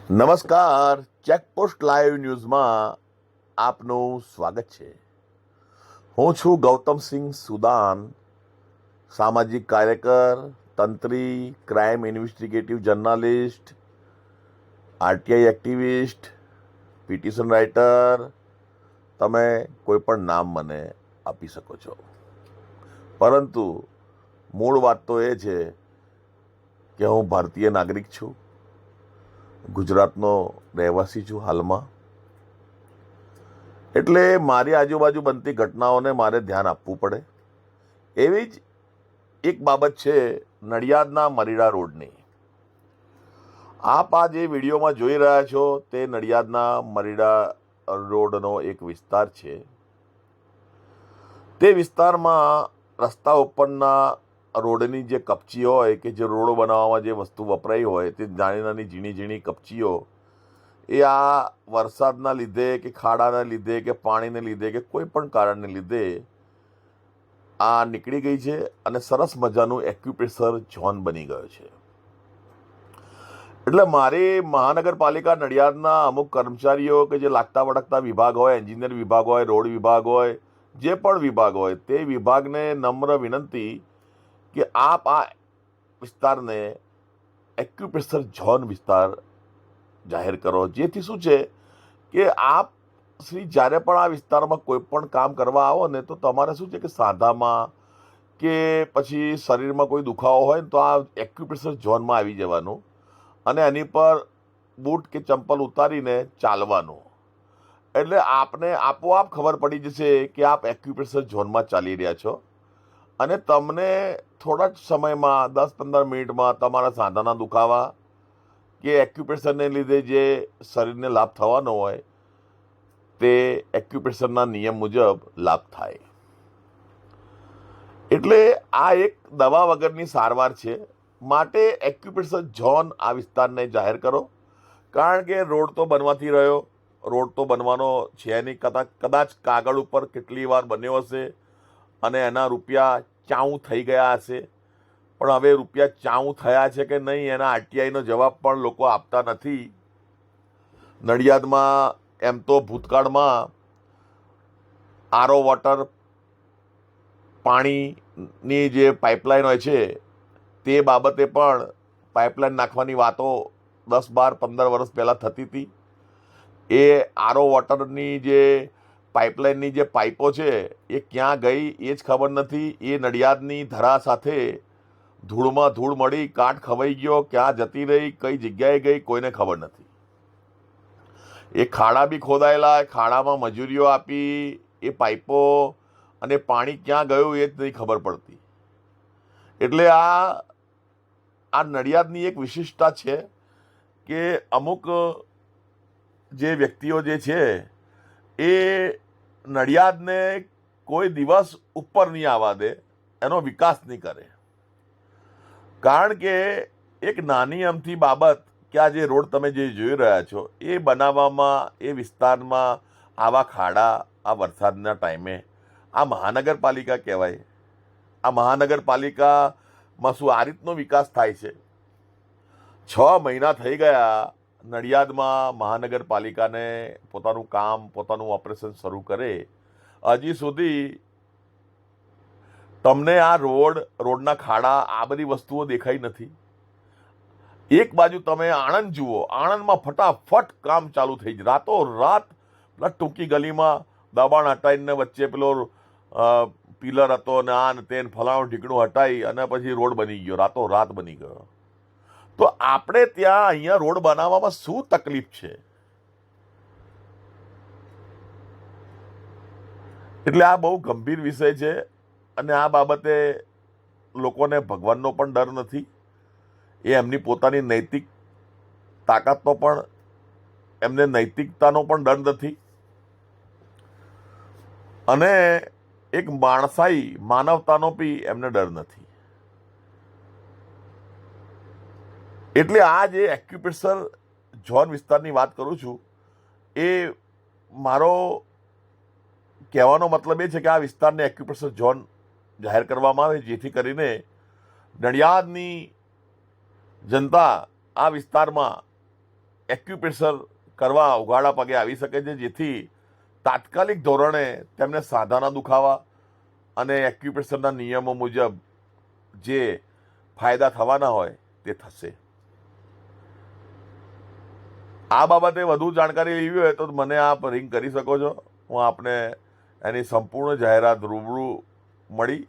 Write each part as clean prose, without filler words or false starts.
નમસ્કાર. Checkpost live ન્યૂઝમાં આપનું સ્વાગત છે. હું છું ગૌતમસિંહ સુદાન, સામાજિક કાર્યકર, તંત્રી, crime investigative journalist, RTI activist, petition writer. તમે કોઈ પણ નામ મને આપી શકો છો, પરંતુ મૂળ વાત તો એ છે કે હું ભારતીય નાગરિક છું, ગુજરાતનો રહેવાસી છું હાલમાં. એટલે મારી આજુબાજુ બનતી ઘટનાઓને મારે ધ્યાન આપવું પડે. એવી જ એક બાબત છે નડિયાદના મરીડા રોડની. આપ આ જે વિડીયોમાં જોઈ રહ્યા છો તે નડિયાદના મરીડા રોડનો એક વિસ્તાર છે. તે વિસ્તારમાં રસ્તા ઉપરના રોડની જે કપચી હોય કે જે રોડ બનાવવામાં જે વસ્તુ વપરાઈ હોય તે નાની નાની ઝીણી ઝીણી કપચીઓ એ આ વરસાદના લીધે કે ખાડાના લીધે કે પાણીને લીધે કે કોઈ પણ કારણને લીધે આ નીકળી ગઈ છે અને સરસ મજાનું એક્યુપ્રેશર ઝોન બની ગયો છે. એટલે મારી મહાનગરપાલિકા નડિયાદના અમુક કર્મચારીઓ કે જે લાગતા વળગતા વિભાગ હોય, એન્જિનિયર વિભાગ હોય, રોડ વિભાગ હોય, જે પણ વિભાગ હોય તે વિભાગને નમ્ર વિનંતી કે આપ આ વિસ્તારને એક્યુપ્રેશર ઝોન વિસ્તાર જાહેર કરો. જેથી શું છે કે આપ શ્રી જ્યારે પણ આ વિસ્તારમાં કોઈ પણ કામ કરવા આવો ને તો તમારે શું છે કે સાંધામાં કે પછી શરીરમાં કોઈ દુખાવો હોય ને તો આ એક્યુપ્રેશર ઝોનમાં આવી જવાનું અને એની પર બૂટ કે ચંપલ ઉતારીને ચાલવાનું. એટલે આપને આપોઆપ ખબર પડી જશે કે આપ એક્યુપ્રેશર ઝોનમાં ચાલી રહ્યા છો અને તમને થોડા જ સમયમાં 10-15 મિનિટમાં તમારા સાંધાના દુખાવા કે એક્યુપ્રેશરને લીધે જે શરીરને લાભ થવાનો હોય તે એક્યુપ્રેશરના નિયમ મુજબ લાભ થાય. એટલે આ એક દવા વગરની સારવાર છે. માટે એક્યુપ્રેશર ઝોન આ વિસ્તારને જાહેર કરો. કારણ કે રોડ તો બનવાથી રહ્યો, રોડ તો બનવાનો છે નહીં. કદાચ કાગળ ઉપર કેટલી વાર બન્યો હશે અને એના રૂપિયા ચાઉ થઈ ગયા હશે, પણ હવે રૂપિયા ચાઉ થયા છે કે નહીં એના આરટીઆઈનો જવાબ પણ લોકો આપતા નથી. નડિયાદમાં એમ તો ભૂતકાળમાં આરો વોટર પાણીની જે પાઇપલાઇન હોય છે તે બાબતે પણ પાઇપલાઇન નાખવાની વાતો 10-12-15 વર્ષ પહેલાં થતી હતી. એ આરો વોટરની જે પાઇપલાઇનની જે પાઇપો છે એ ક્યાં ગઈ એ જ ખબર નથી. એ નડિયાદની ધરા સાથે ધૂળમાં ધૂળ મળી, કાટ ખવાઈ ગયો, ક્યાં જતી રહી, કઈ જગ્યાએ ગઈ કોઈને ખબર નથી. એ ખાડા બી ખોદાયેલા, ખાડામાં મજૂરીઓ આપી, એ પાઇપો અને પાણી ક્યાં ગયું એ જ નહીં ખબર પડતી. એટલે આ નડિયાદની એક વિશિષ્ટતા છે કે અમુક જે વ્યક્તિઓ જે છે એ નડિયાદને કોઈ દિવસ ઉપર નહીં આવવા દે, એનો વિકાસ નહીં કરે. કારણ કે એક નાની અમથી બાબત કે આ જે રોડ તમે જે જોઈ રહ્યા છો એ બનાવવામાં એ વિસ્તારમાં આવા ખાડા આ વરસાદના ટાઈમે આ મહાનગરપાલિકા કહેવાય. આ મહાનગરપાલિકામાં શું આ રીતનો વિકાસ થાય છે? 6 મહિના થઈ ગયા નડિયાદમાં મહાનગરપાલિકાને પોતાનું કામ, પોતાનું ઓપરેશન શરૂ કરે, હજી સુધી તમને આ રોડના ખાડા આ બધી વસ્તુઓ દેખાઈ નથી. એક બાજુ તમે આણંદ જુઓ, આણંદમાં ફટાફટ કામ ચાલુ થઈ જાય. રાતોરાત પેલા ટૂંકી ગલીમાં દબાણ હટાવીને વચ્ચે પેલો પિલર હતો ને આ ને તે ફલાણું ઢીકણું હટાવી અને પછી રોડ બની ગયો, રાતોરાત બની ગયો. તો આપણે ત્યાં અહીંયા રોડ બનાવવામાં શું તકલીફ છે? એટલે આ બહુ ગંભીર વિષય છે અને આ બાબતે લોકોને ભગવાનનો પણ ડર નથી. એ એમની પોતાની નૈતિક તાકાતનો પણ, એમને નૈતિકતાનો પણ ડર નથી અને એક માનવતાનો બી એમને ડર નથી. એટલે આ જે એક્યુપ્રેશર ઝોન વિસ્તારની વાત કરું છું એ મારો કહેવાનો મતલબ એ છે કે આ વિસ્તારને એક્યુપ્રેશર ઝોન જાહેર કરવામાં આવે જેથી કરીને નડિયાદની જનતા આ વિસ્તારમાં એક્યુપ્રેશર કરવા ઉઘાડા પગે આવી શકે છે, જેથી તાત્કાલિક ધોરણે તેમને સાંધાના દુખાવા અને એક્યુપ્રેશરના નિયમો મુજબ જે ફાયદા થવાના હોય તે થશે. આ બાબતે વધુ જાણકારી લેવી હોય તો મને આપ રિંગ કરી શકો છો. હું આપને એની સંપૂર્ણ જાહેરાત રૂબરૂ મળી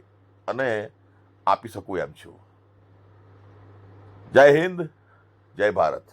અને આપી શકું એમ છું. જય હિન્દ, જય ભારત.